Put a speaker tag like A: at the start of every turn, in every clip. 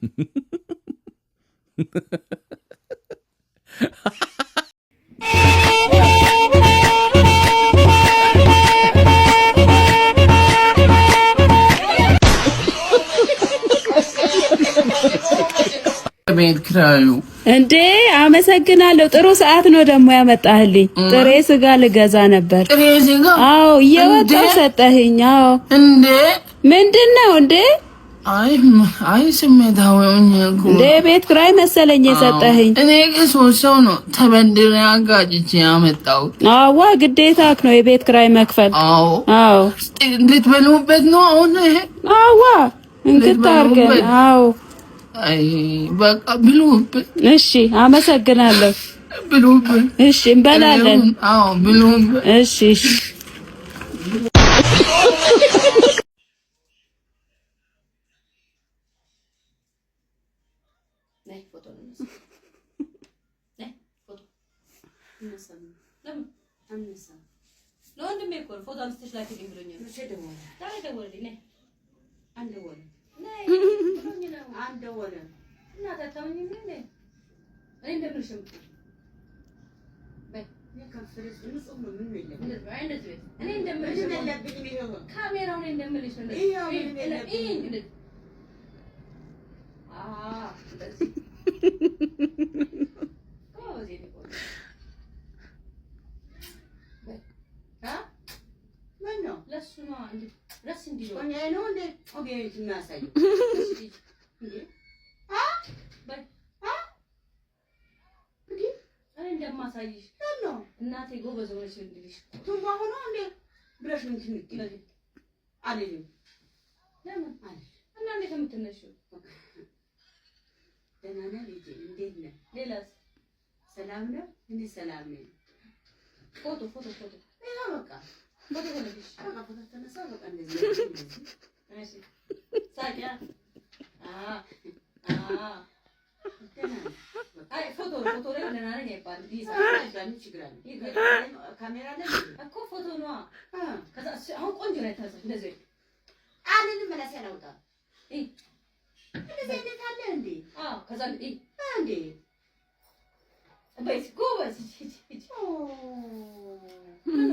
A: ቤት ክራዩ
B: እንዴ አመሰግናለሁ። ጥሩ ሰዓት ነው ደግሞ ያመጣህልኝ። ጥሬ ስጋ ልገዛ ነበር።
A: ጥሬ ስጋ?
B: አዎ እየወጣሁ ሰጠኸኝ። አዎ
A: እንዴ
B: ምንድነው እንዴ?
A: አይ ስሜታዊ ሆኜ እኮ
B: እንዴ ቤት ክራይ መሰለኝ የሰጠኸኝ።
A: እኔ ከሶስት ሰው ነው ተበድሬ አጋጭቼ ያመጣው።
B: አዋ ግዴታክ ነው የቤት ክራይ መክፈል። አዎ
A: ልትበሉበት ነው አሁን ይሄ?
B: አዋ እንክታርገን። አዎ
A: አይ በቃ ብሉበት።
B: እሺ አመሰግናለሁ።
A: ብሉበት።
B: እሺ እንበላለን።
A: አዎ ብሉበት።
B: እሺ እሺ ለወንድሜ እኮ ፎቶ አንስተሽ ላኪልኝ ብሎኛል። እሺ ደውል። ታዲያ ደውልልኝ። ነይ አንድ ወለ ነይ ብሎኝ ነው። አንድ ወለ እና ታታውኝ ምን ነይ እኔ እንደምልሽም በይ የከፍርስ ንጹህ ነው። ምን ይለኝ አይነት ቤት እኔ እንደምልሽ ለብኝ ነው። ካሜራውን እንደምልሽ ነው። ይሄ رس እንዲህ ነው እኔ ነው እንዴ ኦኬ እናሳይ እንዴ በይ እንዴ እኔ እንደማሳይሽ ነው እናቴ ጎበዝ ሆነሽ እንድልሽ ቱባ ሆኖ እንዴ ብለሽ ምን ትንገሪ አይደለም ለምን አይደል እና እንዴት የምትነሺው ደህና ነህ ልጄ እንዴት ነህ ሌላስ ሰላም ነው እኔ ሰላም ነኝ ፎቶ ይሄ በቃ ፎቶ ተነሽ ፎቶ ተነሳ በቃ እንደዚህ እሺ ሳቂያ አይ ፎቶ ላይ ደህና ነኝ አይባልም ይዛል ችግር አለ ካሜራ ላይ እኮ ፎቶ ነው ከዛ አሁን ቆንጆ ነው ታዘዝ እንደዚህ አንንም መላስ ያላውጣ እንደዚህ አይነት አለ እንዴ ከዛ እንዴ በይስ ጎበዝ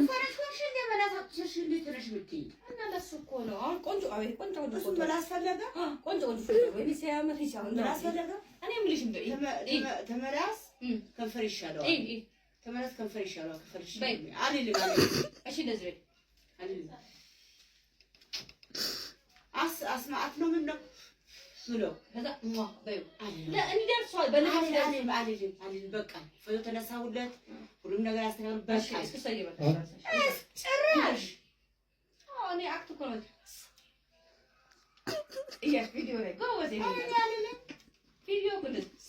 B: ፈረሽሽ እንደ መላሳችሽ ልትረሽ ምትይ እና ለሱ እኮ ነው አሁን ቆንጆ አቤት ቆንጆ እሱ መላስ ፈለገ ቆንጆ ወይ ሲያመት ይቻላል መላስ ፈለገ እኔ ምልሽ እንደ ተመላስ ከንፈር ይሻለው ተመላስ ከንፈር ይሻለው ከንፈርሽ አይደል እሺ እንደዚህ አይደል አስማአት ነው ምን ነው ብሎ ከዛ በዩ እንደርሷል በለኝ አለኝ በቃ ፎቶ ተነሳውለት ሁሉም ነገር አስተካክሉ በቃ እስከሰይ በቃ ጭራሽ እኔ አክት እኮ ነው ይሄ ቪዲዮ ላይ ጎበዝ ይሄ ቪዲዮ ኩልስ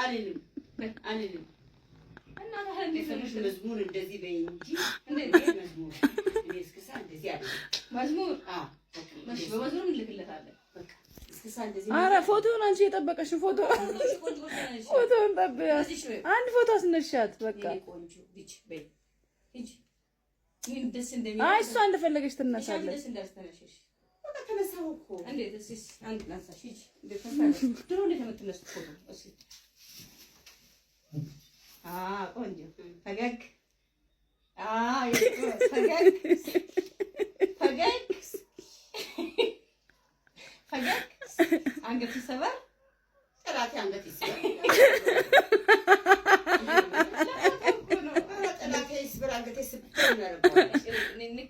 B: አለኝ እና ታህል ሊፈልሽ መዝሙር እንደዚህ በይ እንጂ እንደዚህ መዝሙር እኔ እስከሳ እንደዚህ አለ መዝሙር ማሽ በመዝሙር ልክለታለን በቃ አረ ፎቶውን አንቺ የጠበቀሽ ፎቶውን ጠብያት አንድ ፎቶ አስነሻት በቃ አይ እሷ እንደፈለገች ትነሳለች በቃ ተነሳው እኮ እንዴት እሺ አንድ ናሳሽ ድሮ እንዴት የምትነሱት ፎቶ እሺ ቆንጆ ፈገግ ፈገግ አንገት ይሰበር ጥራቴ አንገት ይሰበር ጥራቴ ይሰበር አንገት ይሰበር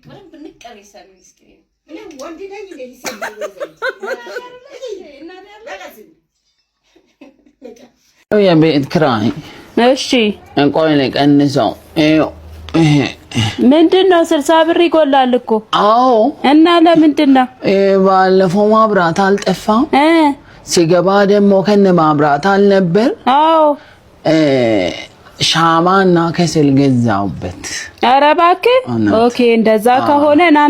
B: ነው ብንቀር ይሰበር ምስኪን እኔ ወንድ ነኝ እንዴ ይሰበር
A: የቤት ክራይ
B: እሺ
A: እንቆይ ለቀንሰው
B: ምንድነው 60 ብር ይጎላል እኮ
A: አዎ እና
B: ለምንድነው
A: ባለፈው ማብራት አልጠፋም ሲገባ ደግሞ ከነ ማብራት አልነበር
B: አዎ
A: ሻማና ከሰል ገዛውበት
B: ኧረ እባክህ ኦኬ እንደዛ ከሆነ ና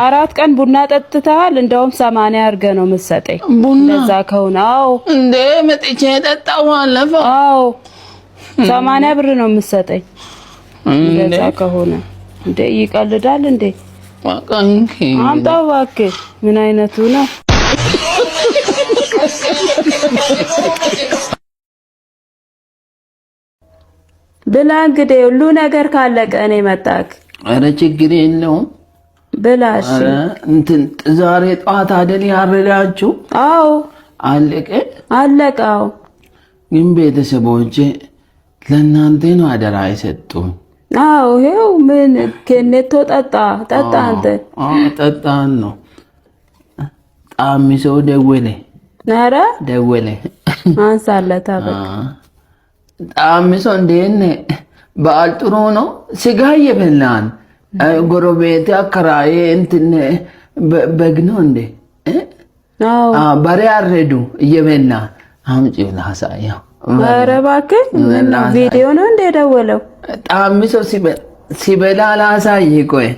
B: 4 ቀን ቡና ጠጥተሃል እንደውም 80 አርገ ነው መሰጠኝ እንደዛ ከሆነ አዎ
A: እንዴ መጥቼ ጠጣው አለፈው
B: አዎ 80 ብር ነው መሰጠኝ እንደዛ ከሆነ እንዴ ይቀልዳል እንዴ አምጣው እባክህ ምን አይነቱ ነው
C: ብላ እንግዲህ ሁሉ ነገር ካለቀ እኔ መጣክ።
A: ኧረ ችግር የለውም
C: ብላሽ።
A: እንትን ዛሬ ጠዋት አይደል ያረዳችሁ?
C: አዎ
A: አለቀ
C: አለቀው።
A: ግን ቤተሰቦቼ ለእናንተ ነው አደራ የሰጡኝ።
C: አዎ ይኸው ምን ከኔቶ ጠጣ አንተ።
A: ጠጣን ነው ጣሚሶ ደወለ።
C: ኧረ
A: ደወለ
C: አንሳለታ በቃ
A: ጣሚሶ እንዴት ነህ? በዓል ጥሩ ነው? ስጋ እየበላን ጎረቤት አከራዬ እንትን በግ ነው እንዴ?
C: አዎ
A: በሬ አረዱ እየበላ አምጪው ላሳየው።
C: ኧረ እባክህ ቪዲዮ ነው እንደ ደወለው?
A: ጣሚሶ ሲበላ ላሳይ። ቆይ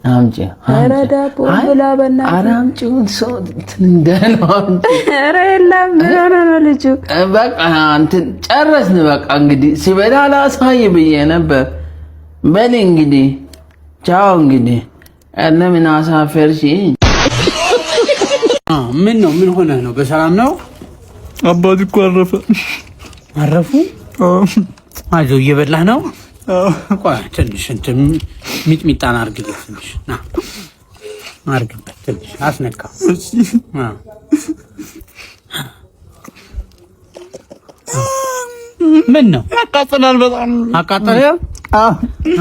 A: አምጪ።
C: ኧረ ዳቦ ብላ በእናትህ።
A: ኧረ አምጪው ሰው እንደለው አምጪ።
C: ኧረ የለም ምን ሆነ ነው ልጁ?
A: በቃ እንትን ጨረስን። በቃ እንግዲህ ሲበላ ላሳይ ብዬ ነበር። በል እንግዲህ ቻው። እንግዲህ ለምን አሳፈርሽኝ?
D: ምን ነው? ምን ሆነህ ነው? በሰላም ነው?
E: አባቴ እኮ አረፈ።
D: አረፉ? አይዞህ እየበላህ ነው? ቆይ ትንሽ እንትን ሚጥሚጣን አድርግለት ትንሽ ና አድርግበት ትንሽ አስነካ። ምን ነው?
E: ያቃጥላል በጣም።
D: አቃጠለ?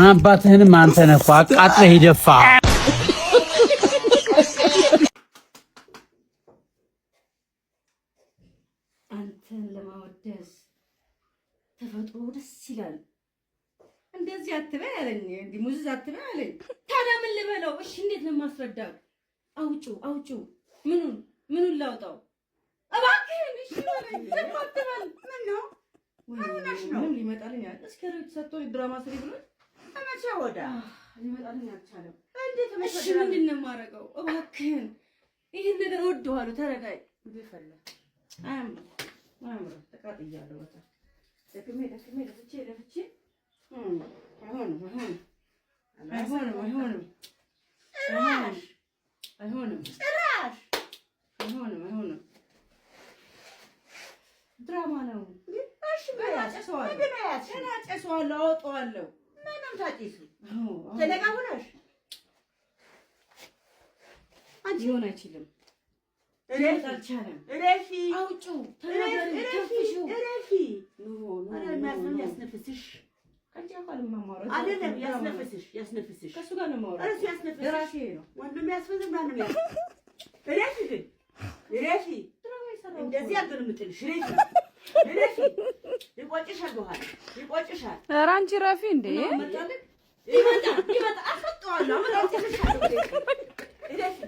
D: አባትህንም አንተ ነህ እኮ አቃጥለህ ይደፋ።
B: አንተን ለማወደስ ተፈጥሮ ደስ ይላል። እንደዚህ አትበይ አለኝ፣ እንዲህ ሙዝዝ አትበይ አለኝ። ታዲያ ምን ልበለው? እሺ እንዴት ነው የማስረዳው? አውጪው ምኑን ላውጣው? እባክህን እሺ በለኝ። ዝም አትበል። ምን ነው? ምንም ሊመጣልኝ አለ። እስከ ሬት ሰጥቶኝ ድራማ ስሪ ብሎ ተመቻ ወዳ ሊመጣልኝ አልቻለም። እንዴት ነው? እሺ ምንድን ነው የማደርገው? እባክህን ይሄን ነገር እወደዋለሁ። ተረዳይ። ይፈላ አያምርም። ተቃጥያለሁ። በቃ ደክሜ ለፍቼ አይሆንም። ድራማ ነው። እሺ አጨሰዋለሁ፣ አወጣዋለሁ። ምንም ታጭሱ ተለቃውነሽ አንቺ ሊሆን አይችልም። አልቻለም። እረፊ፣ አውጪው፣ ተናገሪ፣ ተፍሺው። እረፊ። ያስነፍስሽ አንቺ አካል ማማራ አይደለም። ያስነፍስሽ ከሱ ጋር ነው ማውራት። እሱ ያስነፍስሽ ራሴ ነው ወንድም ያስፈዝም ማንም ያስ እረፊ፣ ግን እረፊ። እንደዚህ አልገርምጥልሽ። እረፊ። ይቆጭሻል፣ በኋላ ይቆጭሻል።
C: ኧረ አንቺ ረፊ እንዴ!
B: ይመጣ አፈጣዋለሁ። እረፊ።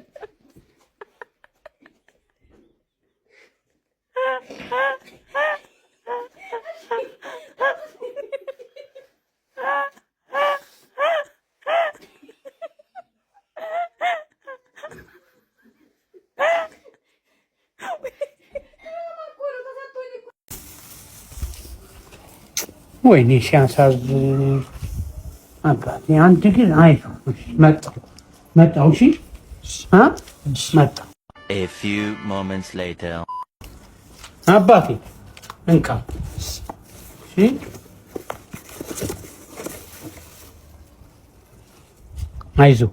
D: ወይኔ ሲያሳዝን አባቴ። አንድ ግን አይዞህ መጣሁ። እሺ መጣሁ።
F: A few moments later.
D: አባቴ እንካ። እሺ አይዞህ።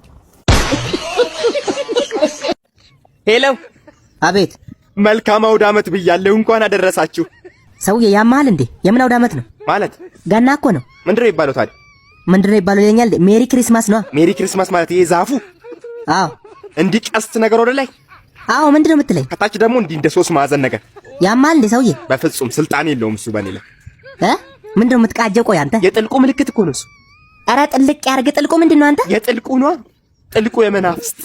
G: ሄሎ።
H: አቤት።
G: መልካም አውደ ዓመት ብያለሁ። እንኳን አደረሳችሁ።
H: ሰውዬ ያማል እንዴ? የምን አውደ ዓመት ነው
G: ማለት?
H: ገና እኮ ነው።
G: ምንድነው ይባለው ታዲያ?
H: ምንድነው ይባለው ይለኛል። ሜሪ ክሪስማስ ነው።
G: ሜሪ ክሪስማስ ማለት ይሄ ዛፉ
H: አዎ፣
G: እንዲህ ቀስት ነገር ወደ ላይ።
H: አዎ። ምንድነው የምትለኝ?
G: ከታች ደግሞ እንዲህ እንደ ሶስት ማዕዘን ነገር።
H: ያማል እንዴ ሰውዬ?
G: በፍጹም ስልጣን የለውም እሱ በኔ ላይ።
H: ምንድነው የምትቃጀው? ቆይ አንተ
G: የጥልቁ ምልክት እኮ ነው እሱ።
H: ኧረ ጥልቅ ያርግ። ጥልቁ ምንድነው አንተ?
G: የጥልቁ ነው። ጥልቁ የመናፍስት።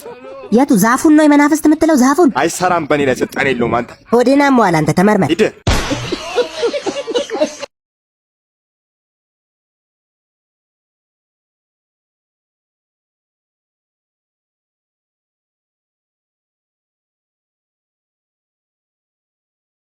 H: የቱ ዛፉን ነው የመናፍስት የምትለው? ዛፉን
G: አይሰራም በኔ ላይ ስልጣን የለውም። አንተ
H: ሆዴና መዋል አንተ ተመርመር።
G: ሂድ።